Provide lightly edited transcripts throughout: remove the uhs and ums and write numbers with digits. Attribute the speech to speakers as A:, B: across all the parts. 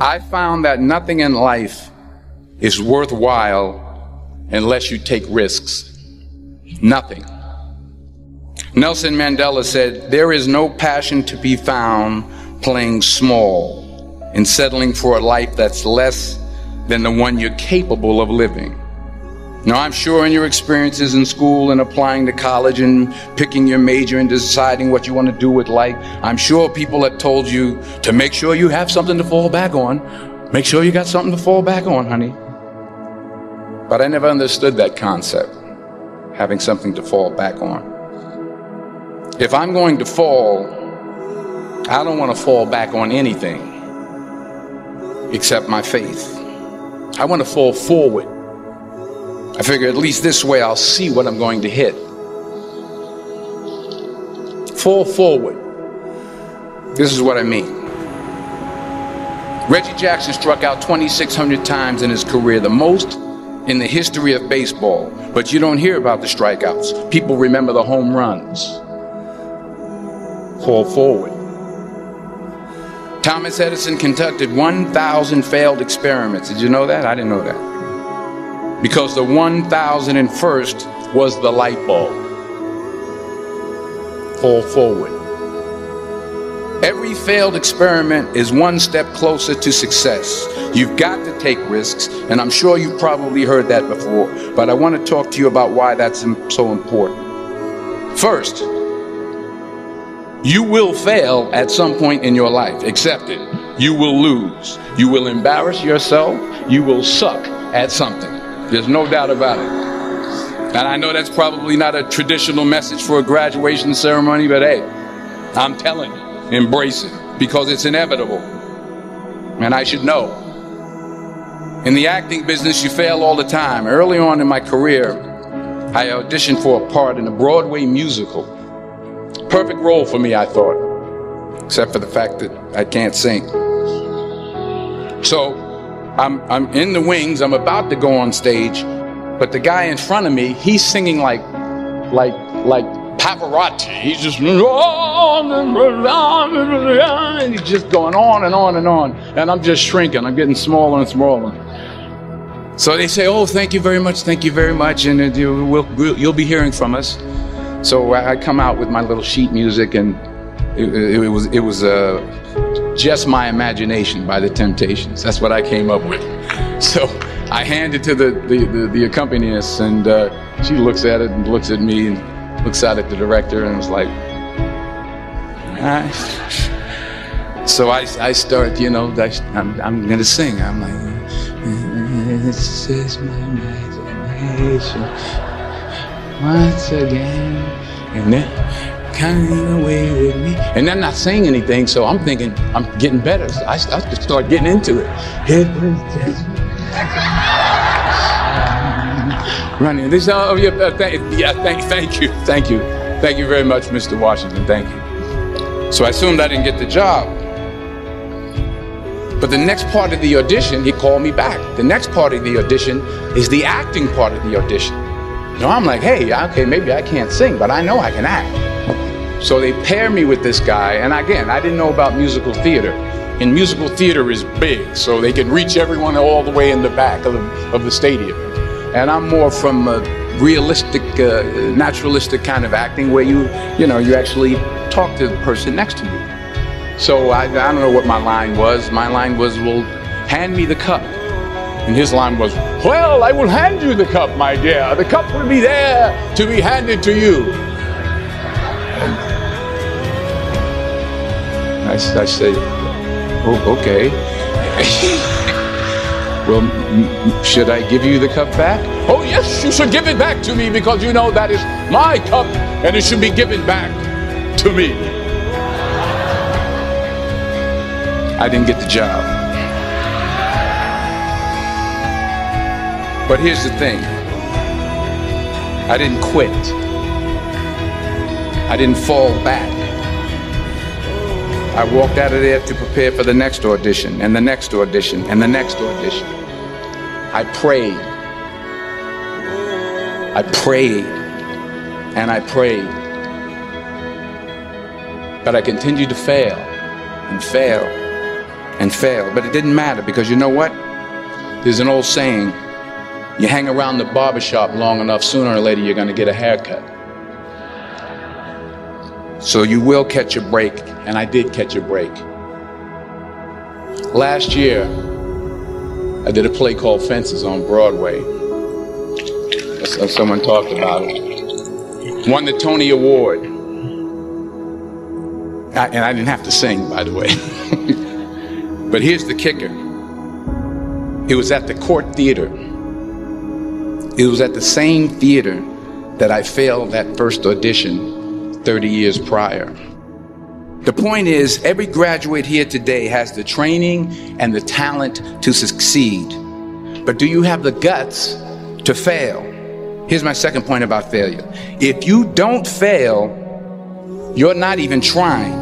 A: I found that nothing in life is worthwhile unless you take risks. Nothing. Nelson Mandela said, "There is no passion to be found playing small and settling for a life that's less than the one you're capable of living." Now, I'm sure in your experiences in school and applying to college and picking your major and deciding what you want to do with life, I'm sure people have told you to make sure you have something to fall back on. Make sure you got something to fall back on, honey. But I never understood that concept, having something to fall back on. If I'm going to fall, I don't want to fall back on anything except my faith. I want to fall forward. I figure at least this way I'll see what I'm going to hit. Fall forward. This is what I mean. Reggie Jackson struck out 2,600 times in his career, the most in the history of baseball. But you don't hear about the strikeouts. People remember the home runs. Fall forward. Thomas Edison conducted 1,000 failed experiments. Did you know that? I didn't know that. Because the 1,001st was the light bulb. Fall forward. Every failed experiment is one step closer to success. You've got to take risks, and I'm sure you've probably heard that before, but I want to talk to you about why that's so important. First, you will fail at some point in your life. Accept it. You will lose. You will embarrass yourself. You will suck at something. There's no doubt about it. And I know that's probably not a traditional message for a graduation ceremony, but hey, I'm telling you, embrace it, because it's inevitable. And I should know. In the acting business, you fail all the time. Early on in my career, I auditioned for a part in a Broadway musical. Perfect role for me, I thought, except for the fact that I can't sing. So I'm in the wings, I'm about to go on stage, but the guy in front of me, he's singing like Pavarotti. He's just, and he's just going on and on and on. And I'm just shrinking, I'm getting smaller and smaller. So they say, "Oh, thank you very much, and you'll be hearing from us." So I come out with my little sheet music, and it was Just My Imagination by the Temptations. That's what I came up with. So I hand it to the accompanist, and she looks at it and looks at me and looks out at the director and was like, So I start, I'm going to sing. I'm like, "It's just my imagination once again, and then coming away with me." And I'm not saying anything, so I'm thinking I'm getting better. So I just start getting into it. It was just running. This, oh yeah, thank you very much, Mr. Washington. Thank you. So I assumed I didn't get the job. But the next part of the audition, he called me back. The next part of the audition is the acting part of the audition. So I'm like, hey, okay, maybe I can't sing, but I know I can act. So they pair me with this guy, and again, I didn't know about musical theater. And musical theater is big, so they can reach everyone all the way in the back of the stadium. And I'm more from a realistic, naturalistic kind of acting where you actually talk to the person next to you. So I don't know what my line was. My line was, "Well, hand me the cup." And his line was, "Well, I will hand you the cup, my dear. The cup will be there to be handed to you." I say, "Oh, okay." "Well, should I give you the cup back?" "Oh, yes, you should give it back to me, because that is my cup and it should be given back to me." I didn't get the job. But here's the thing. I didn't quit. I didn't fall back. I walked out of there to prepare for the next audition, and the next audition, and the next audition. I prayed. I prayed. And I prayed. But I continued to fail and fail and failed. But it didn't matter, because you know what? There's an old saying, you hang around the barbershop long enough, sooner or later you're going to get a haircut. So you will catch a break, and I did catch a break. Last year, I did a play called Fences on Broadway. Someone talked about it. Won the Tony Award. And I didn't have to sing, by the way. But here's the kicker. It was at the Court Theater. It was at the same theater that I failed that first audition 30 years prior. The point is, every graduate here today has the training and the talent to succeed. But do you have the guts to fail? Here's my second point about failure. If you don't fail, you're not even trying.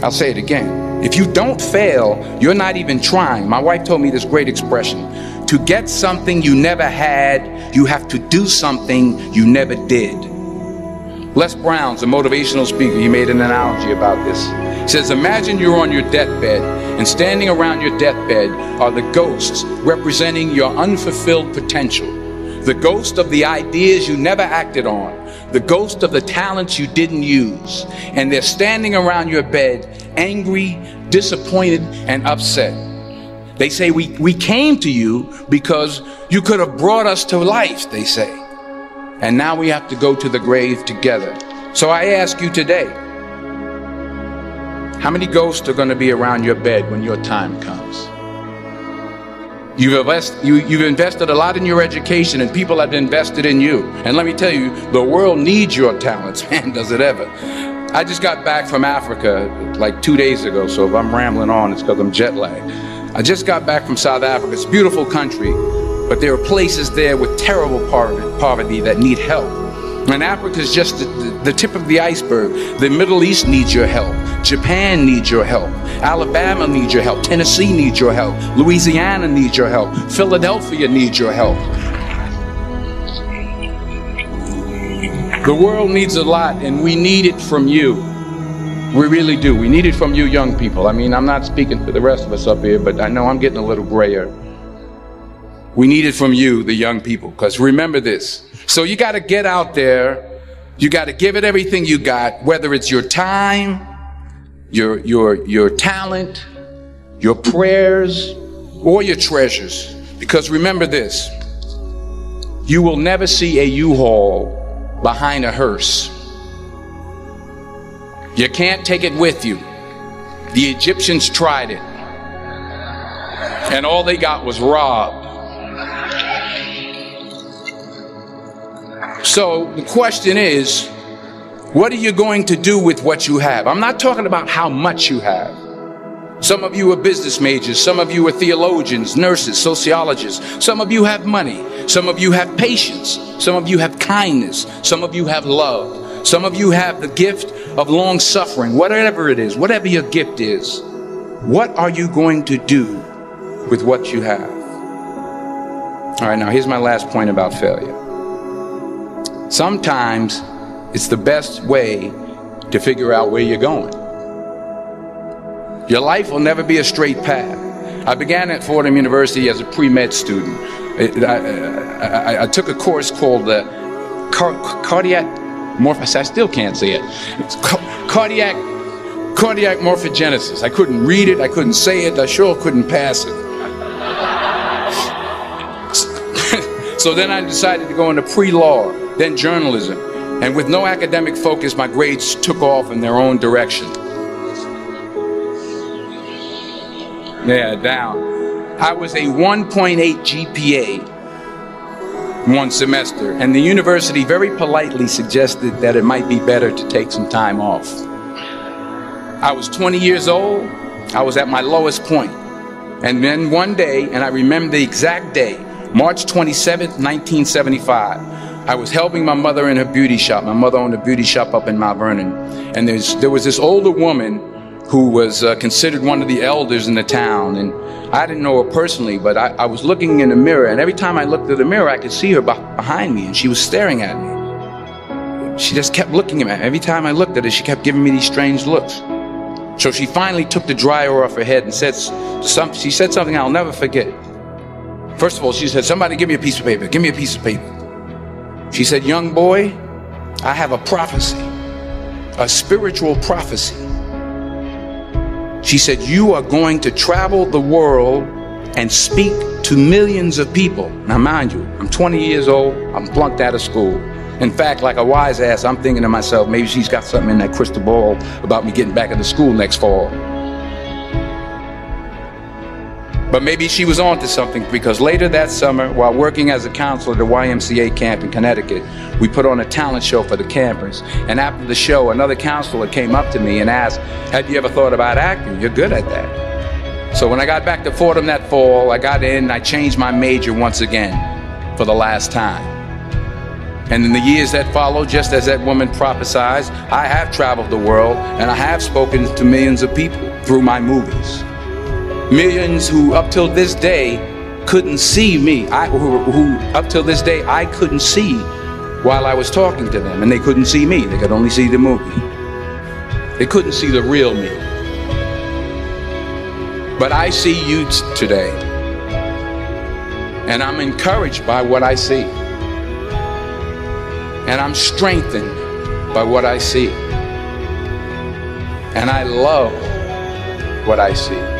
A: I'll say it again. If you don't fail, you're not even trying. My wife told me this great expression. To get something you never had, you have to do something you never did. Les Brown's a motivational speaker. He made an analogy about this. He says, imagine you're on your deathbed, and standing around your deathbed are the ghosts representing your unfulfilled potential. The ghost of the ideas you never acted on. The ghost of the talents you didn't use. And they're standing around your bed, angry, disappointed, and upset. They say, we came to you because you could have brought us to life, they say. And now we have to go to the grave together. So I ask you today, how many ghosts are going to be around your bed when your time comes? You've invested a lot in your education, and people have invested in you. And let me tell you, the world needs your talents, man, does it ever. I just got back from Africa like 2 days ago, so if I'm rambling on, it's because I'm jet lagged. I just got back from South Africa. It's a beautiful country, but there are places there with terrible poverty that need help. And Africa is just the tip of the iceberg. The Middle East needs your help. Japan needs your help. Alabama needs your help. Tennessee needs your help. Louisiana needs your help. Philadelphia needs your help. The world needs a lot, and we need it from you. We really do. We need it from you young people. I mean, I'm not speaking for the rest of us up here, but I know I'm getting a little grayer. We need it from you, the young people, because remember this. So you got to get out there. You got to give it everything you got, whether it's your time, your talent, your prayers, or your treasures. Because remember this. You will never see a U-Haul behind a hearse. You can't take it with you. The Egyptians tried it, and all they got was robbed. So the question is, what are you going to do with what you have? I'm not talking about how much you have. Some of you are business majors. Some of you are theologians, nurses, sociologists. Some of you have money. Some of you have patience. Some of you have kindness. Some of you have love. Some of you have the gift of long suffering. Whatever it is, whatever your gift is, what are you going to do with what you have? All right, now here's my last point about failure. Sometimes it's the best way to figure out where you're going. Your life will never be a straight path. I began at Fordham University as a pre-med student. I took a course called the cardiac morphogenesis. I still can't say it. It's cardiac morphogenesis. I couldn't read it. I couldn't say it. I sure couldn't pass it. So then I decided to go into pre-law, then journalism. And with no academic focus, my grades took off in their own direction. Yeah, down. I was a 1.8 GPA one semester, and the university very politely suggested that it might be better to take some time off. I was 20 years old. I was at my lowest point. And then one day, and I remember the exact day, March 27th, 1975, I was helping my mother in her beauty shop. My mother owned a beauty shop up in Mount Vernon. And there was this older woman who was considered one of the elders in the town. And I didn't know her personally, but I was looking in the mirror. And every time I looked at the mirror, I could see her behind me. And she was staring at me. She just kept looking at me. Every time I looked at her, she kept giving me these strange looks. So she finally took the dryer off her head and she said something I'll never forget. First of all, she said, somebody give me a piece of paper. Give me a piece of paper. She said, young boy, I have a prophecy, a spiritual prophecy. She said, you are going to travel the world and speak to millions of people. Now, mind you, I'm 20 years old. I'm flunked out of school. In fact, like a wise ass, I'm thinking to myself, maybe she's got something in that crystal ball about me getting back into school next fall. But maybe she was on to something, because later that summer, while working as a counselor at the YMCA camp in Connecticut, we put on a talent show for the campers. And after the show, another counselor came up to me and asked, have you ever thought about acting? You're good at that. So when I got back to Fordham that fall, I got in and I changed my major once again for the last time. And in the years that followed, just as that woman prophesied, I have traveled the world and I have spoken to millions of people through my movies. Millions who up till this day couldn't see me, who up till this day I couldn't see while I was talking to them, and they couldn't see me. They could only see the movie. They couldn't see the real me. But I see you today, and I'm encouraged by what I see. And I'm strengthened by what I see. And I love what I see.